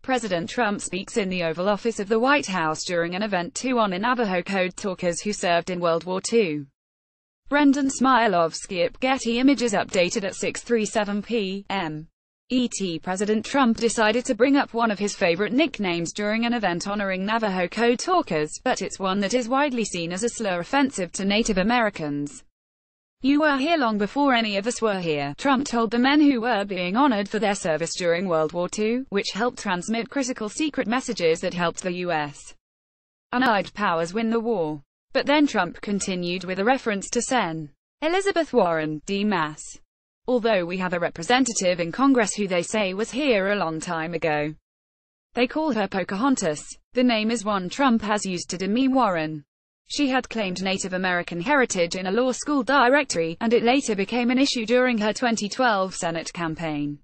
President Trump speaks in the Oval Office of the White House during an event to honor Navajo code talkers who served in World War II. Brendan Smilovsky at Getty Images updated at 6:37 p.m. ET. President Trump decided to bring up one of his favorite nicknames during an event honoring Navajo code talkers, but it's one that is widely seen as a slur offensive to Native Americans. "You were here long before any of us were here," Trump told the men who were being honored for their service during World War II, which helped transmit critical secret messages that helped the U.S. Allied powers win the war. But then Trump continued with a reference to Sen. Elizabeth Warren, D.Mass. "Although we have a representative in Congress who they say was here a long time ago. They call her Pocahontas. The name is one Trump has used to demean Warren. She had claimed Native American heritage in a law school directory, and it later became an issue during her 2012 Senate campaign.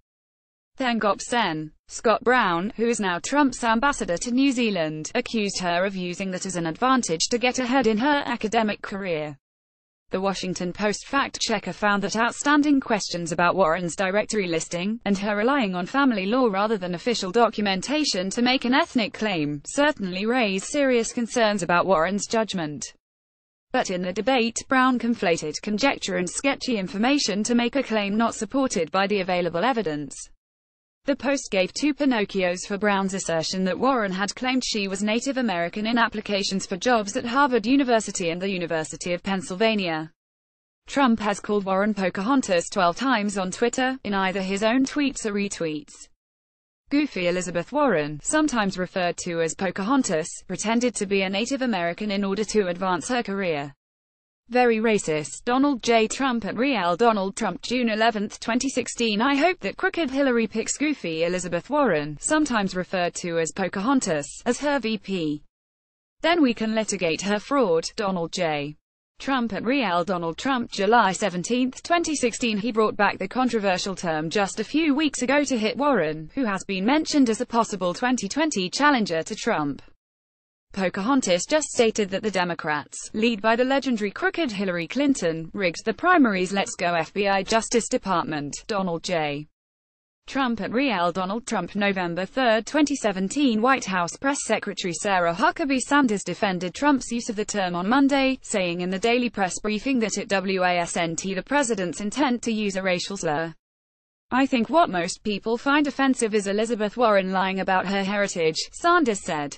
Then Gop Sen. Scott Brown, who is now Trump's ambassador to New Zealand, accused her of using that as an advantage to get ahead in her academic career." The Washington Post fact-checker found that outstanding questions about Warren's directory listing, and her relying on family law rather than official documentation to make an ethnic claim, certainly raise serious concerns about Warren's judgment. But in the debate, Brown conflated conjecture and sketchy information to make a claim not supported by the available evidence. The Post gave two Pinocchios for Brown's assertion that Warren had claimed she was Native American in applications for jobs at Harvard University and the University of Pennsylvania. Trump has called Warren Pocahontas 12 times on Twitter, in either his own tweets or retweets. Goofy Elizabeth Warren, sometimes referred to as Pocahontas, pretended to be a Native American in order to advance her career. Very racist. Donald J. Trump at Real Donald Trump, June 11, 2016. "I hope that crooked Hillary picks Goofy Elizabeth Warren, sometimes referred to as Pocahontas, as her VP. Then we can litigate her fraud." Donald J. Trump at Real Donald Trump, July 17, 2016. He brought back the controversial term just a few weeks ago to hit Warren, who has been mentioned as a possible 2020 challenger to Trump. Pocahontas just stated that the Democrats, led by the legendary crooked Hillary Clinton, rigged the primaries. Let's go FBI Justice Department. Donald J. Trump at Real Donald Trump, November 3, 2017. White House Press Secretary Sarah Huckabee Sanders defended Trump's use of the term on Monday, saying in the daily press briefing that it wasn't the president's intent to use a racial slur. "I think what most people find offensive is Elizabeth Warren lying about her heritage," Sanders said.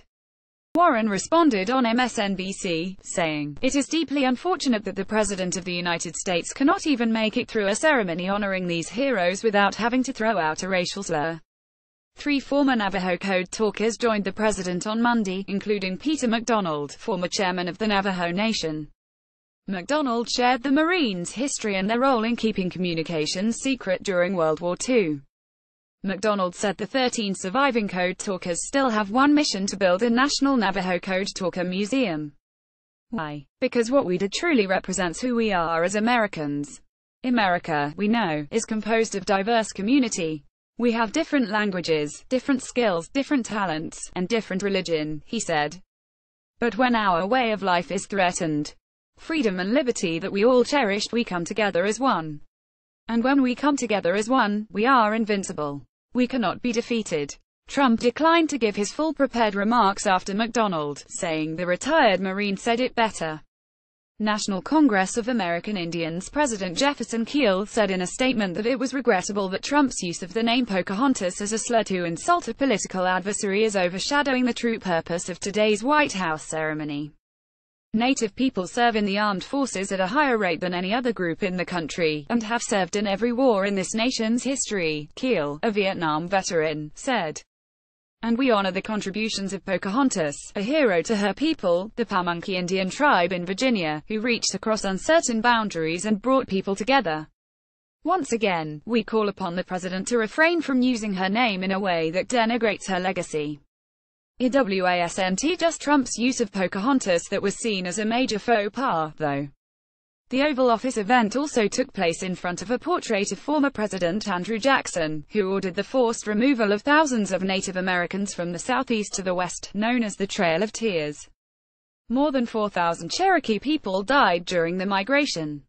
Warren responded on MSNBC, saying, "It is deeply unfortunate that the President of the United States cannot even make it through a ceremony honoring these heroes without having to throw out a racial slur." 3 former Navajo code talkers joined the president on Monday, including Peter MacDonald, former chairman of the Navajo Nation. MacDonald shared the Marines' history and their role in keeping communications secret during World War II. MacDonald said the 13 surviving code talkers still have one mission: to build a national Navajo Code Talker Museum. Why? Because what we do truly represents who we are as Americans. America, we know, is composed of diverse community. We have different languages, different skills, different talents, and different religion, he said. But when our way of life is threatened, freedom and liberty that we all cherished, we come together as one. And when we come together as one, we are invincible. We cannot be defeated. Trump declined to give his full prepared remarks after MacDonald, saying the retired Marine said it better. National Congress of American Indians President Jefferson Keel said in a statement that it was regrettable that Trump's use of the name Pocahontas as a slur to insult a political adversary is overshadowing the true purpose of today's White House ceremony. Native people serve in the armed forces at a higher rate than any other group in the country, and have served in every war in this nation's history, Keel, a Vietnam veteran, said. And we honor the contributions of Pocahontas, a hero to her people, the Pamunkey Indian tribe in Virginia, who reached across uncertain boundaries and brought people together. Once again, we call upon the president to refrain from using her name in a way that denigrates her legacy. It wasn't just Trump's use of Pocahontas that was seen as a major faux pas, though. The Oval Office event also took place in front of a portrait of former President Andrew Jackson, who ordered the forced removal of thousands of Native Americans from the southeast to the west, known as the Trail of Tears. More than 4,000 Cherokee people died during the migration.